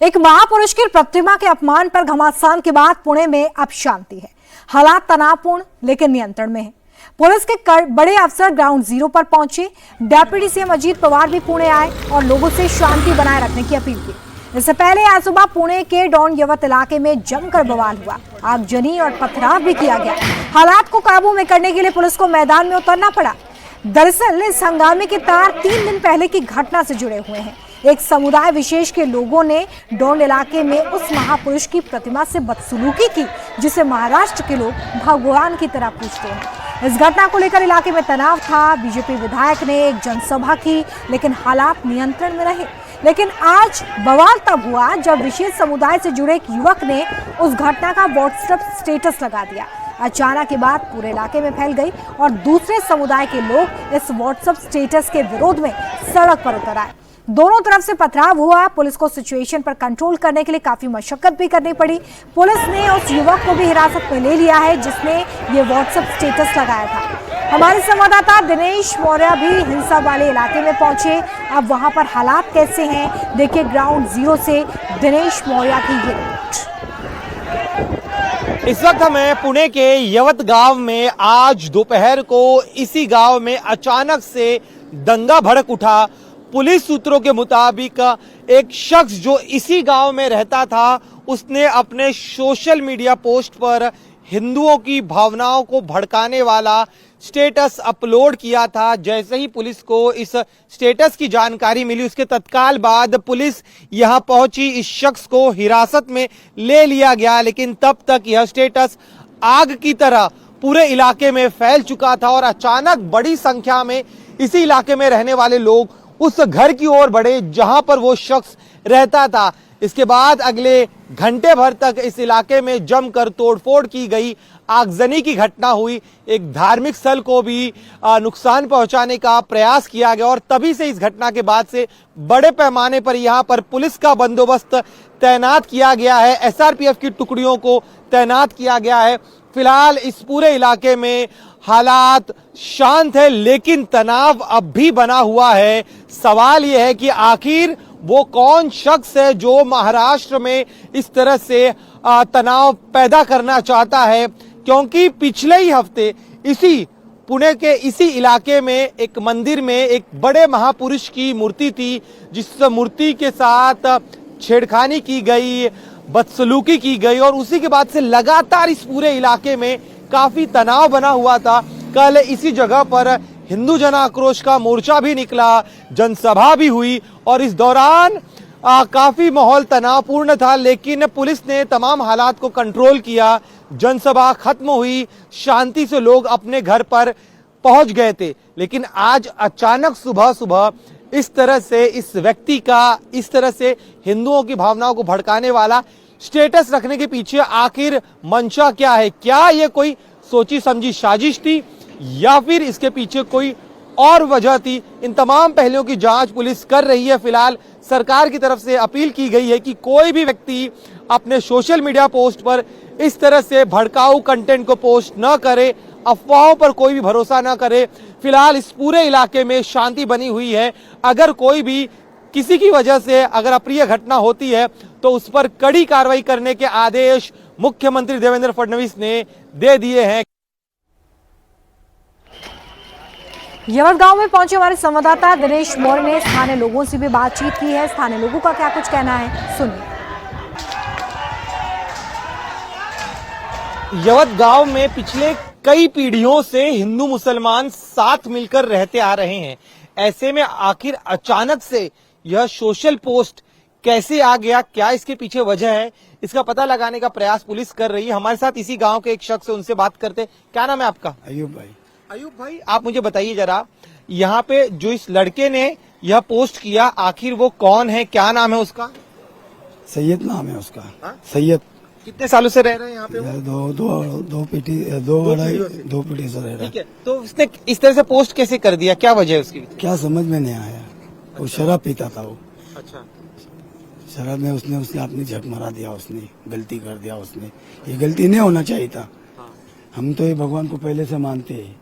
एक महापुरुष की प्रतिमा के अपमान पर घमासान के बाद पुणे में अब शांति है। हालात तनावपूर्ण लेकिन नियंत्रण में है। पुलिस के बड़े अफसर ग्राउंड जीरो पर पहुंचे। डेप्यूटी सीएम अजीत पवार भी पुणे आए और लोगों से शांति बनाए रखने की अपील की। इससे पहले आज सुबह पुणे के डॉन यवत इलाके में जमकर बवाल हुआ। आगजनी और पथराव भी किया गया। हालात को काबू में करने के लिए पुलिस को मैदान में उतरना पड़ा। दरअसल इस हंगामे के तार 3 दिन पहले की घटना से जुड़े हुए हैं। एक समुदाय विशेष के लोगों ने डोंड इलाके में उस महापुरुष की प्रतिमा से बदसलूकी की जिसे महाराष्ट्र के लोग भगवान की तरह पूजते हैं। इस घटना को लेकर इलाके में तनाव था। बीजेपी विधायक ने एक जनसभा की लेकिन हालात नियंत्रण में रहे। लेकिन आज बवाल तब हुआ जब विशेष समुदाय से जुड़े एक युवक ने उस घटना का व्हाट्सएप स्टेटस लगा दिया। अचानक ये बात पूरे इलाके में फैल गई और दूसरे समुदाय के लोग इस व्हाट्सएप स्टेटस के विरोध में सड़क पर उतर आए। दोनों तरफ से पथराव हुआ। पुलिस को सिचुएशन पर कंट्रोल करने के लिए काफी मशक्कत भी करनी पड़ी। पुलिस ने उस युवक को भी हिरासत में ले लिया है जिसने ये व्हाट्सएप स्टेटस लगाया था। हमारे संवाददाता दिनेश मौर्य भी हिंसा वाले इलाके में पहुंचे। अब वहां पर हालात कैसे हैं, देखिए ग्राउंड जीरो से दिनेश मौर्य की ये रिपोर्ट। इस वक्त हमें पुणे के यवत गांव में आज दोपहर को इसी गांव में अचानक से दंगा भड़क उठा। पुलिस सूत्रों के मुताबिक एक शख्स जो इसी गांव में रहता था उसने अपने सोशल मीडिया पोस्ट पर हिंदुओं की भावनाओं को भड़काने वाला स्टेटस अपलोड किया था। जैसे ही पुलिस को इस स्टेटस की जानकारी मिली उसके तत्काल बाद पुलिस यहां पहुंची। इस शख्स को हिरासत में ले लिया गया, लेकिन तब तक यह स्टेटस आग की तरह पूरे इलाके में फैल चुका था और अचानक बड़ी संख्या में इसी इलाके में रहने वाले लोग उस घर की ओर बढ़े जहां पर वो शख्स रहता था। इसके बाद अगले घंटे भर तक इस इलाके में जमकर तोड़फोड़ की गई। आगजनी की घटना हुई। एक धार्मिक स्थल को भी नुकसान पहुंचाने का प्रयास किया गया और तभी से इस घटना के बाद से बड़े पैमाने पर यहां पर पुलिस का बंदोबस्त तैनात किया गया है। एसआरपीएफ की टुकड़ियों को तैनात किया गया है। फिलहाल इस पूरे इलाके में हालात शांत है लेकिन तनाव अब भी बना हुआ है। सवाल यह है कि आखिर वो कौन शख्स है जो महाराष्ट्र में इस तरह से तनाव पैदा करना चाहता है, क्योंकि पिछले ही हफ्ते इसी पुणे के इसी इलाके में एक मंदिर में एक बड़े महापुरुष की मूर्ति थी जिस मूर्ति के साथ छेड़खानी की गई, बदसलूकी की गई और उसी के बाद से लगातार इस पूरे इलाके में काफी तनाव बना हुआ था। कल इसी जगह पर हिंदू जन आक्रोश का मोर्चा भी निकला, जनसभा भी हुई और इस दौरान काफी माहौल तनावपूर्ण था, लेकिन पुलिस ने तमाम हालात को कंट्रोल किया। जनसभा खत्म हुई, शांति से लोग अपने घर पर पहुंच गए थे। लेकिन आज अचानक सुबह सुबह इस तरह से इस व्यक्ति का इस तरह से हिंदुओं की भावनाओं को भड़काने वाला स्टेटस रखने के पीछे आखिर मंशा क्या है? क्या ये कोई सोची समझी साजिश थी या फिर इसके पीछे कोई और वजह थी? इन तमाम पहलुओं की जांच पुलिस कर रही है। फिलहाल सरकार की तरफ से अपील की गई है कि कोई भी व्यक्ति अपने सोशल मीडिया पोस्ट पर इस तरह से भड़काऊ कंटेंट को पोस्ट न करे, अफवाहों पर कोई भी भरोसा न करे। फिलहाल इस पूरे इलाके में शांति बनी हुई है। अगर कोई भी किसी की वजह से अगर अप्रिय घटना होती है तो उस पर कड़ी कार्रवाई करने के आदेश मुख्यमंत्री देवेंद्र फडणवीस ने दे दिए हैं। यवत गांव में पहुंचे हमारे संवाददाता दिनेश मौर्य ने स्थानीय लोगों से भी बातचीत की है। स्थानीय लोगों का क्या कुछ कहना है, सुनिए। यवत गांव में पिछले कई पीढ़ियों से हिंदू मुसलमान साथ मिलकर रहते आ रहे हैं। ऐसे में आखिर अचानक से यह सोशल पोस्ट कैसे आ गया, क्या इसके पीछे वजह है, इसका पता लगाने का प्रयास पुलिस कर रही है। हमारे साथ इसी गांव के एक शख्स से उनसे बात करते। क्या नाम है आपका? अयूब भाई। अयूब भाई, आप मुझे बताइए जरा, यहाँ पे जो इस लड़के ने यह पोस्ट किया आखिर वो कौन है, क्या नाम है उसका? सैयद नाम है उसका। सैयद। कितने सालों से रह रहे हैं यहाँ पे? दो पीढ़ी से रह रहा है। ठीक है, तो उसने इस तरह से पोस्ट कैसे कर दिया, क्या वजह है उसकी? क्या समझ में नहीं आया। वो शराब पीता था वो। अच्छा। शराब में उसने अपनी झक मरा दिया, उसने गलती कर दिया। उसने ये गलती नहीं होना चाहिए था। हम तो ये भगवान को पहले से मानते हैं।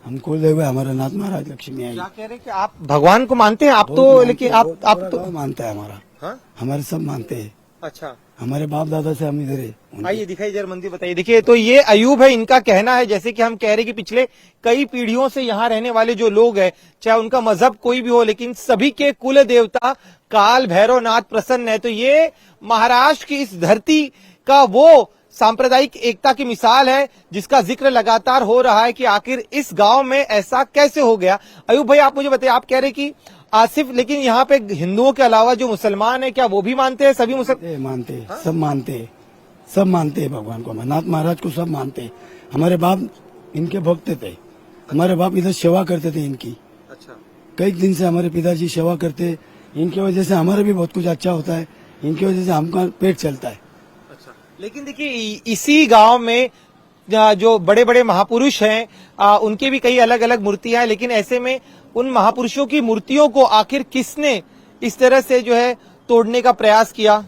हम कुल देव हमारा नाथ महाराज लक्ष्मी आई। क्या कह रहे हैं कि आप भगवान को मानते हैं? आप तो बहुत लेकिन मानते, आप पूरा तो गाँव मानता है हमारा। हाँ? हमारे सब मानते हैं। अच्छा, हमारे बाप दादा से हम इधर है। आइए दिखाई जरा मंदिर बताइए। देखिए, तो ये अयूब है, इनका कहना है जैसे कि हम कह रहे हैं कि पिछले कई पीढ़ियों से यहाँ रहने वाले जो लोग हैं, चाहे उनका मजहब कोई भी हो, लेकिन सभी के कुल देवता काल भैरवनाथ प्रसन्न है। तो ये महाराष्ट्र की इस धरती का वो सांप्रदायिक एकता की मिसाल है जिसका जिक्र लगातार हो रहा है कि आखिर इस गांव में ऐसा कैसे हो गया। अयूब भाई, आप मुझे बताइए, आप कह रहे कि आसिफ, लेकिन यहाँ पे हिंदुओं के अलावा जो मुसलमान है, क्या वो भी मानते हैं? सभी मुसलमान मानते हैं, सब मानते हैं, सब मानते हैं भगवान को, नाथ महाराज को सब मानते हैं। हमारे बाप इनके भक्त थे, हमारे बाप इधर सेवा करते थे इनकी। अच्छा, कई दिन से हमारे पिताजी सेवा करते, इनकी वजह से हमारा भी बहुत कुछ अच्छा होता है, इनकी वजह से हमका पेट चलता है। अच्छा, लेकिन देखिए इसी गांव में जो बड़े बड़े महापुरुष हैं, उनके भी कई अलग अलग मूर्तियां हैं, लेकिन ऐसे में उन महापुरुषों की मूर्तियों को आखिर किसने इस तरह से जो है तोड़ने का प्रयास किया?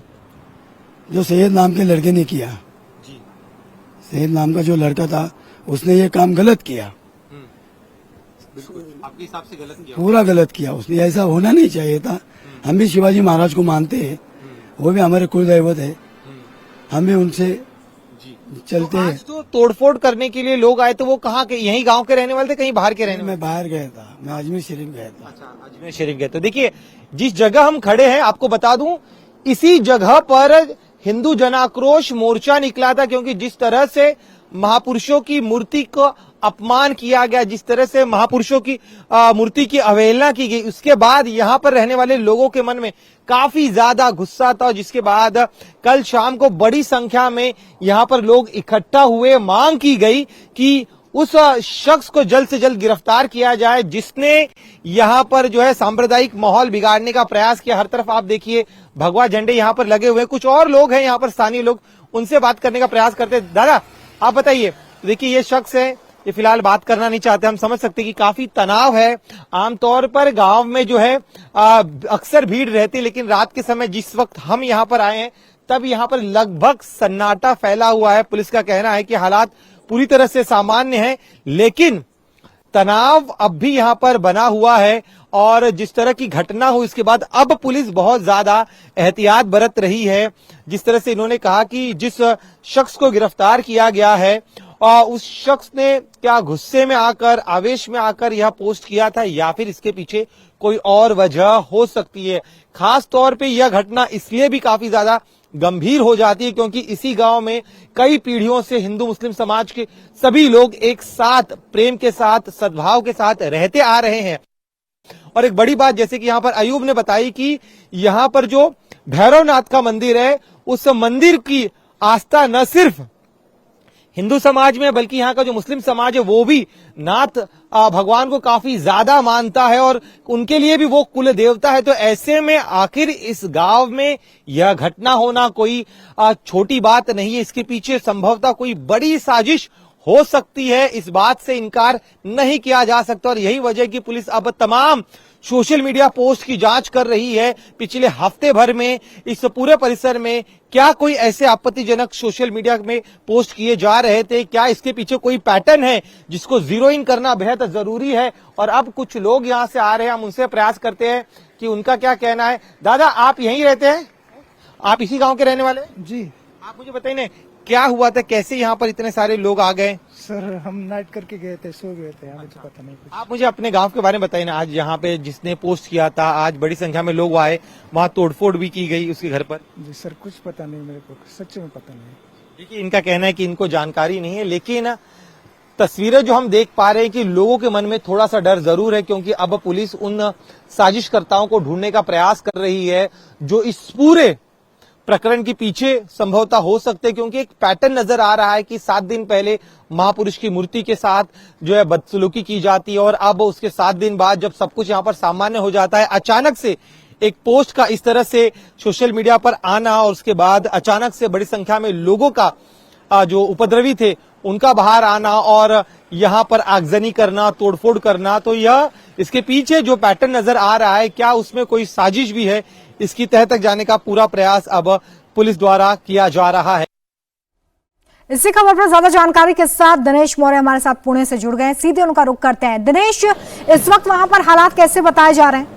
जो सैयद नाम के लड़के ने किया जी, सैयद नाम का जो लड़का था उसने ये काम गलत किया, आपके हिसाब से गलत किया? पूरा गलत किया उसने, ऐसा होना नहीं चाहिए था। हम भी शिवाजी महाराज को मानते हैं, वो भी हमारे कुल दैवत है, हमें उनसे चलते तो हैं। आज तो तोड़फोड़ करने के लिए लोग आए, तो वो कहाँ के? यही गांव के रहने वाले थे, कहीं बाहर के रहने वाले? मैं बाहर गया था, मैं अजमेर शरीफ गया था। अच्छा, अजमेर शरीफ गए। तो देखिए, जिस जगह हम खड़े हैं, आपको बता दूं, इसी जगह पर हिंदू जनाक्रोश मोर्चा निकला था, क्योंकि जिस तरह से महापुरुषों की मूर्ति को अपमान किया गया, जिस तरह से महापुरुषों की मूर्ति की अवहेलना की गई, उसके बाद यहाँ पर रहने वाले लोगों के मन में काफी ज्यादा गुस्सा था, जिसके बाद कल शाम को बड़ी संख्या में यहाँ पर लोग इकट्ठा हुए। मांग की गई कि उस शख्स को जल्द से जल्द गिरफ्तार किया जाए जिसने यहाँ पर जो है सांप्रदायिक माहौल बिगाड़ने का प्रयास किया। हर तरफ आप देखिए भगवा झंडे यहाँ पर लगे हुए हैं। कुछ और लोग हैं यहाँ पर, स्थानीय लोग, उनसे बात करने का प्रयास करते हैं। दादा, आप बताइए, देखिए ये शख्स है, ये फिलहाल बात करना नहीं चाहते। हम समझ सकते हैं कि काफी तनाव है। आमतौर पर गांव में जो है अक्सर भीड़ रहती है, लेकिन रात के समय जिस वक्त हम यहाँ पर आए हैं तब यहाँ पर लगभग सन्नाटा फैला हुआ है। पुलिस का कहना है कि हालात पूरी तरह से सामान्य है, लेकिन तनाव अब भी यहाँ पर बना हुआ है। और जिस तरह की घटना हुई इसके बाद अब पुलिस बहुत ज्यादा एहतियात बरत रही है। जिस तरह से इन्होंने कहा कि जिस शख्स को गिरफ्तार किया गया है उस शख्स ने क्या गुस्से में आकर, आवेश में आकर यह पोस्ट किया था, या फिर इसके पीछे कोई और वजह हो सकती है। खास तौर पे यह घटना इसलिए भी काफी ज्यादा गंभीर हो जाती है क्योंकि इसी गांव में कई पीढ़ियों से हिंदू मुस्लिम समाज के सभी लोग एक साथ, प्रेम के साथ, सद्भाव के साथ रहते आ रहे हैं। और एक बड़ी बात, जैसे कि यहाँ पर अयूब ने बताई कि यहाँ पर जो भैरवनाथ का मंदिर है, उस मंदिर की आस्था न सिर्फ हिंदू समाज में बल्कि यहाँ का जो मुस्लिम समाज है वो भी नाथ भगवान को काफी ज्यादा मानता है और उनके लिए भी वो कुल देवता है। तो ऐसे में आखिर इस गांव में यह घटना होना कोई छोटी बात नहीं है। इसके पीछे संभवतः कोई बड़ी साजिश हो सकती है, इस बात से इनकार नहीं किया जा सकता। और यही वजह कि पुलिस अब तमाम सोशल मीडिया पोस्ट की जांच कर रही है। पिछले हफ्ते भर में इस पूरे परिसर में क्या कोई ऐसे आपत्तिजनक सोशल मीडिया में पोस्ट किए जा रहे थे, क्या इसके पीछे कोई पैटर्न है जिसको जीरो इन करना बेहद जरूरी है। और अब कुछ लोग यहां से आ रहे हैं, हम उनसे प्रयास करते हैं कि उनका क्या कहना है। दादा, आप यहीं रहते हैं? आप इसी गांव के रहने वाले? जी। आप मुझे बताइए ना, क्या हुआ था, कैसे यहाँ पर इतने सारे लोग आ गए? सर, हम नाइट करके गए थे, सो गए थे, हमें तो पता नहीं कुछ। आप मुझे अपने गांव के बारे में बताइए ना। आज यहाँ पे जिसने पोस्ट किया था, आज बड़ी संख्या में लोग आए, वहाँ तोड़फोड़ भी की गई उसके घर पर। जी सर, कुछ पता नहीं मेरे को, सच में पता नहीं। देखिए, इनका कहना है कि इनको जानकारी नहीं है, लेकिन तस्वीरें जो हम देख पा रहे हैं कि लोगों के मन में थोड़ा सा डर जरूर है, क्योंकि अब पुलिस उन साजिशकर्ताओं को ढूंढने का प्रयास कर रही है जो इस पूरे प्रकरण के पीछे संभवतः हो सकते हैं। क्योंकि एक पैटर्न नजर आ रहा है कि 7 दिन पहले महापुरुष की मूर्ति के साथ जो है बदसलूकी की जाती है और अब उसके 7 दिन बाद जब सब कुछ यहाँ पर सामान्य हो जाता है, अचानक से एक पोस्ट का इस तरह से सोशल मीडिया पर आना और उसके बाद अचानक से बड़ी संख्या में लोगों का जो उपद्रवी थे उनका बाहर आना और यहाँ पर आगजनी करना, तोड़फोड़ करना, तो यह इसके पीछे जो पैटर्न नजर आ रहा है, क्या उसमें कोई साजिश भी है, इसकी तह तक जाने का पूरा प्रयास अब पुलिस द्वारा किया जा रहा है। इसी खबर पर ज्यादा जानकारी के साथ दिनेश मौर्य हमारे साथ पुणे से जुड़ गए, सीधे उनका रुख करते हैं। दिनेश, इस वक्त वहां पर हालात कैसे बताए जा रहे हैं?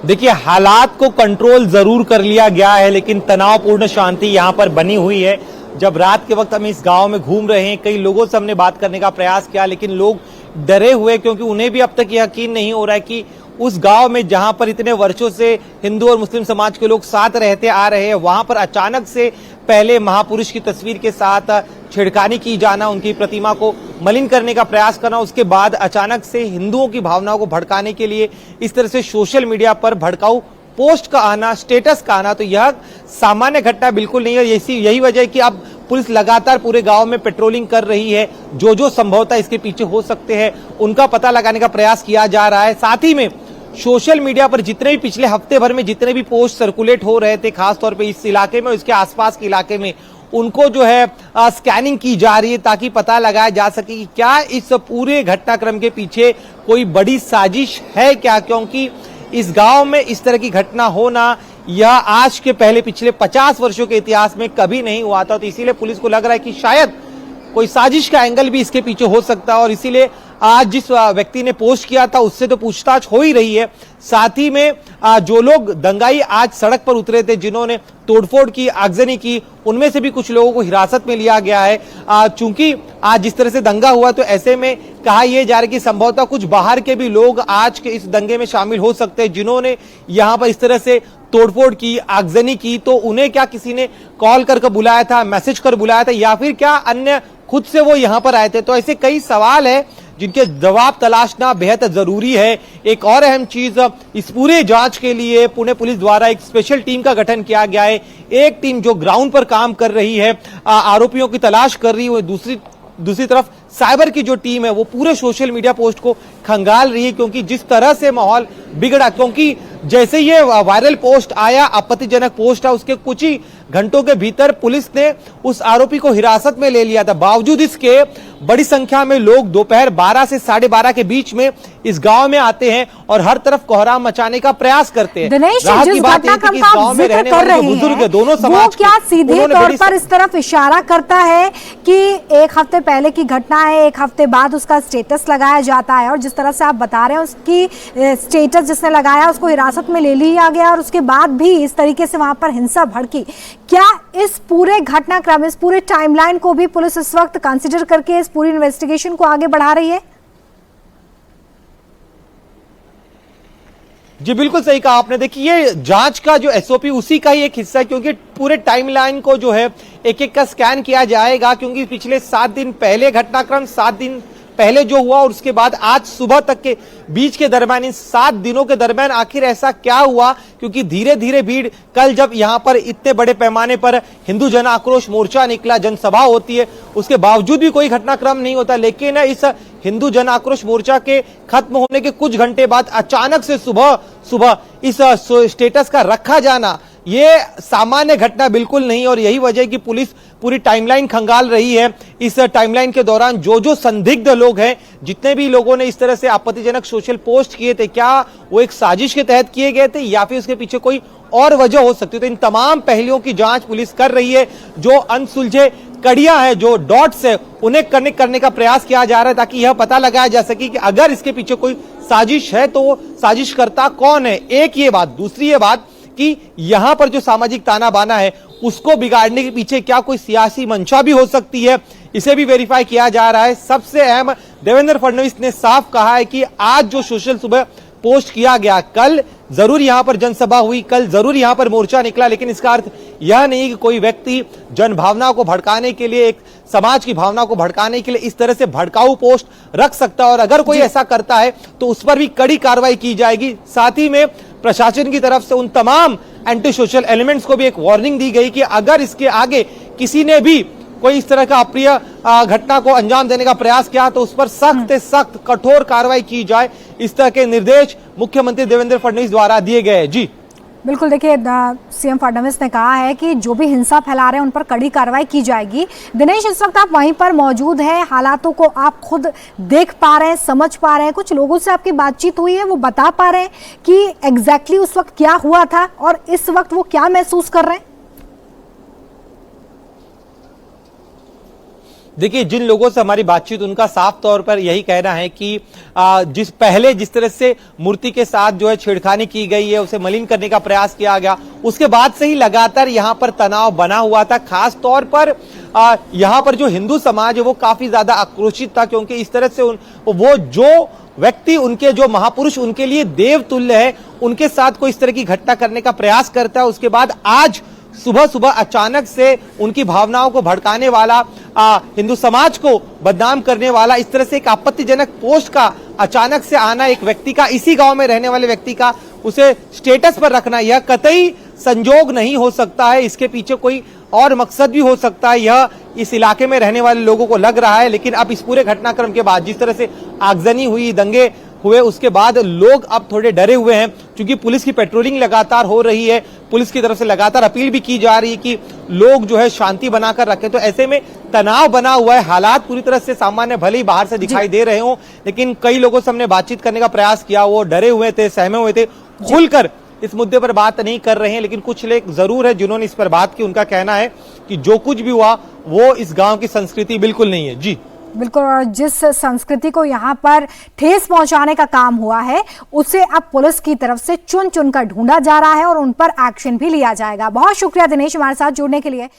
देखिए, हालात को कंट्रोल जरूर कर लिया गया है, लेकिन तनावपूर्ण शांति यहां पर बनी हुई है। जब रात के वक्त हम इस गांव में घूम रहे हैं, कई लोगों से हमने बात करने का प्रयास किया, लेकिन लोग डरे हुए, क्योंकि उन्हें भी अब तक यकीन नहीं हो रहा है कि उस गांव में जहां पर इतने वर्षों से हिंदू और मुस्लिम समाज के लोग साथ रहते आ रहे हैं, वहां पर अचानक से पहले महापुरुष की तस्वीर के साथ छेड़खानी की जाना, उनकी प्रतिमा को मलिन करने का प्रयास करना, उसके बाद अचानक से हिंदुओं की भावनाओं को भड़काने के लिए इस तरह से सोशल मीडिया पर भड़काऊ पोस्ट का आना, स्टेटस का आना, तो यह सामान्य घटना बिल्कुल नहीं है। यही वजह है कि अब पुलिस लगातार पूरे गांव में पेट्रोलिंग कर रही है। जो संभवतः इसके पीछे हो सकते हैं उनका पता लगाने का प्रयास किया जा रहा है। साथ ही में सोशल मीडिया पर जितने भी पिछले हफ्ते भर में जितने भी पोस्ट सर्कुलेट हो रहे थे, खासतौर पे इस इलाके में और इसके आसपास के इलाके में, उनको जो है स्कैनिंग की जा रही है ताकि पता लगाया जा सके कि क्या इस पूरे घटनाक्रम के पीछे कोई बड़ी साजिश है क्या, क्योंकि इस गांव में इस तरह की घटना होना यह आज के पहले पिछले 50 वर्षों के इतिहास में कभी नहीं हुआ था। तो इसीलिए पुलिस को लग रहा है कि शायद कोई साजिश का एंगल भी इसके पीछे हो सकता है, और इसीलिए आज जिस व्यक्ति ने पोस्ट किया था उससे तो पूछताछ हो ही रही है। साथ ही में जो लोग दंगाई आज सड़क पर उतरे थे, जिन्होंने तोड़फोड़ की, आगजनी की, उनमें से भी कुछ लोगों को हिरासत में लिया गया है। चूंकि आज जिस तरह से दंगा हुआ, तो ऐसे में कहा यह जा रहा है कि संभवतः कुछ बाहर के भी लोग आज के इस दंगे में शामिल हो सकते हैं, जिन्होंने यहां पर इस तरह से तोड़फोड़ की, आगजनी की। तो उन्हें क्या किसी ने कॉल करके बुलाया था, मैसेज कर बुलाया था, या फिर क्या अन्य खुद से वो यहां पर आए थे? तो ऐसे कई सवाल है जिनके जवाब तलाशना बेहद जरूरी है। एक और अहम चीज, इस पूरे जांच के लिए पुणे पुलिस द्वारा एक स्पेशल टीम का गठन किया गया है। एक टीम जो ग्राउंड पर काम कर रही है, आरोपियों की तलाश कर रही है, दूसरी तरफ साइबर की जो टीम है वो पूरे सोशल मीडिया पोस्ट को खंगाल रही है, क्योंकि जिस तरह से माहौल बिगड़ा, क्योंकि जैसे ये वायरल पोस्ट आया, आपत्तिजनक पोस्ट है, उसके कुछ ही घंटों के भीतर पुलिस ने उस आरोपी को हिरासत में ले लिया था। बावजूद इसके बड़ी संख्या में लोग दोपहर 12 से 12:30 के बीच में इस गांव में आते हैं और हर तरफ कोहराम मचाने का प्रयास करते हैं। दिनेश, जिस घटनाक्रम का आप जिक्र कर रहे हैं, दोनों समाज वो क्या सीधे तौर पर इस तरफ इशारा करता है कि एक हफ्ते पहले की घटना है, एक हफ्ते बाद उसका स्टेटस लगाया जाता है, और जिस तरह से आप बता रहे हैं उसकी स्टेटस जिसने लगाया उसको हिरासत में ले लिया गया, और उसके बाद भी इस तरीके से वहां पर हिंसा भड़की। क्या इस पूरे घटनाक्रम, इस पूरे टाइमलाइन को भी पुलिस इस वक्त कंसीडर करके इस पूरी इन्वेस्टिगेशन को आगे बढ़ा रही है? जी बिल्कुल सही कहा आपने। देखिए, ये जांच का जो एसओपी उसी का ही एक हिस्सा है, क्योंकि पूरे टाइमलाइन को जो है एक एक का स्कैन किया जाएगा, क्योंकि पिछले 7 दिन पहले घटनाक्रम, 7 दिन पहले जो हुआ और उसके बाद आज सुबह तक के बीच के दरमियान, इन 7 दिनों के दरमियान आखिर ऐसा क्या हुआ, क्योंकि धीरे धीरे भीड़, कल जब यहां पर इतने बड़े पैमाने पर हिंदू जन आक्रोश मोर्चा निकला, जनसभा होती है, उसके बावजूद भी कोई घटनाक्रम नहीं होता, लेकिन इस हिंदू जन आक्रोश मोर्चा के खत्म होने के कुछ घंटे बाद अचानक से सुबह इस स्टेटस का रखा जाना, ये सामान्य घटना बिल्कुल नहीं। और यही वजह है कि पुलिस पूरी टाइमलाइन खंगाल रही है। इस टाइमलाइन के दौरान जो संदिग्ध लोग हैं, जितने भी लोगों ने इस तरह से आपत्तिजनक सोशल पोस्ट किए थे, क्या वो एक साजिश के तहत किए गए थे या फिर उसके पीछे कोई और वजह हो सकती है? तो इन तमाम पहलुओं की जांच पुलिस कर रही है। जो अनसुलझे कड़ियां हैं, जो डॉट्स है, उन्हें कनेक्ट करने का प्रयास किया जा रहा है, ताकि यह पता लगाया जा सके कि अगर इसके पीछे कोई साजिश है तो वो साजिशकर्ता कौन है। एक ये बात, दूसरी ये बात कि यहां पर जो सामाजिक ताना बाना है उसको बिगाड़ने के पीछे क्या कोई सियासी मंशा भी हो सकती है, इसे भी वेरीफाई किया जा रहा है। सबसे अहम, देवेंद्र फडणवीस ने साफ कहा है कि आज जो सोशल सुबह पोस्ट किया गया, कल जरूर यहां पर जनसभा हुई, कल जरूर यहां पर मोर्चा निकला, लेकिन इसका अर्थ यह नहीं कि कोई व्यक्ति जन भावना को भड़काने के लिए, एक समाज की भावना को भड़काने के लिए इस तरह से भड़काऊ पोस्ट रख सकता है। और अगर कोई ऐसा करता है तो उस पर भी कड़ी कार्रवाई की जाएगी। साथ ही में प्रशासन की तरफ से उन तमाम एंटी सोशल एलिमेंट्स को भी एक वार्निंग दी गई कि अगर इसके आगे किसी ने भी कोई इस तरह का अप्रिय घटना को अंजाम देने का प्रयास किया तो उस पर सख्त से सख्त कठोर कार्रवाई की जाए। इस तरह के निर्देश मुख्यमंत्री देवेंद्र फडणवीस द्वारा दिए गए। जी बिल्कुल, देखिए सीएम फडणवीस ने कहा है कि जो भी हिंसा फैला रहे हैं उन पर कड़ी कार्रवाई की जाएगी। दिनेश, इस वक्त आप वहीं पर मौजूद हैं, हालातों को आप खुद देख पा रहे हैं, समझ पा रहे हैं, कुछ लोगों से आपकी बातचीत हुई है, वो बता पा रहे हैं कि एग्जैक्टली उस वक्त क्या हुआ था और इस वक्त वो क्या महसूस कर रहे हैं? देखिए, जिन लोगों से हमारी बातचीत, उनका साफ तौर पर यही कहना है कि जिस तरह से मूर्ति के साथ जो है छेड़खानी की गई है, उसे मलिन करने का प्रयास किया गया, उसके बाद से ही लगातार यहाँ पर तनाव बना हुआ था। खास तौर पर यहाँ पर जो हिंदू समाज है वो काफी ज्यादा आक्रोशित था, क्योंकि इस तरह से वो जो व्यक्ति, उनके जो महापुरुष उनके लिए देव तुल्य है, उनके साथ कोई इस तरह की घटना करने का प्रयास करता है। उसके बाद आज सुबह सुबह अचानक से उनकी भावनाओं को भड़काने वाला, हिंदू समाज को बदनाम करने वाला इस तरह से एक आपत्तिजनक पोस्ट का अचानक से आना, एक व्यक्ति का, इसी गांव में रहने वाले व्यक्ति का उसे स्टेटस पर रखना, यह कतई संजोग नहीं हो सकता है। इसके पीछे कोई और मकसद भी हो सकता है, यह इस इलाके में रहने वाले लोगों को लग रहा है। लेकिन अब इस पूरे घटनाक्रम के बाद, जिस तरह से आगजनी हुई, दंगे हुए, उसके बाद लोग अब थोड़े डरे हुए हैं, क्योंकि पुलिस की पेट्रोलिंग लगातार हो रही है। पुलिस की तरफ से लगातार अपील भी की जा रही है कि लोग जो है शांति बनाकर रखें। तो ऐसे में तनाव बना हुआ है, हालात पूरी तरह से सामान्य भले ही बाहर से दिखाई दे रहे हो, लेकिन कई लोगों से हमने बातचीत करने का प्रयास किया, वो डरे हुए थे, सहमे हुए थे, खुलकर इस मुद्दे पर बात नहीं कर रहे हैं। लेकिन कुछ लोग जरूर है जिन्होंने इस पर बात की। उनका कहना है कि जो कुछ भी हुआ वो इस गांव की संस्कृति बिल्कुल नहीं है। जी बिल्कुल, और जिस संस्कृति को यहाँ पर ठेस पहुंचाने का काम हुआ है, उसे अब पुलिस की तरफ से चुन चुन कर ढूंढा जा रहा है और उन पर एक्शन भी लिया जाएगा। बहुत शुक्रिया दिनेश, हमारे साथ जुड़ने के लिए।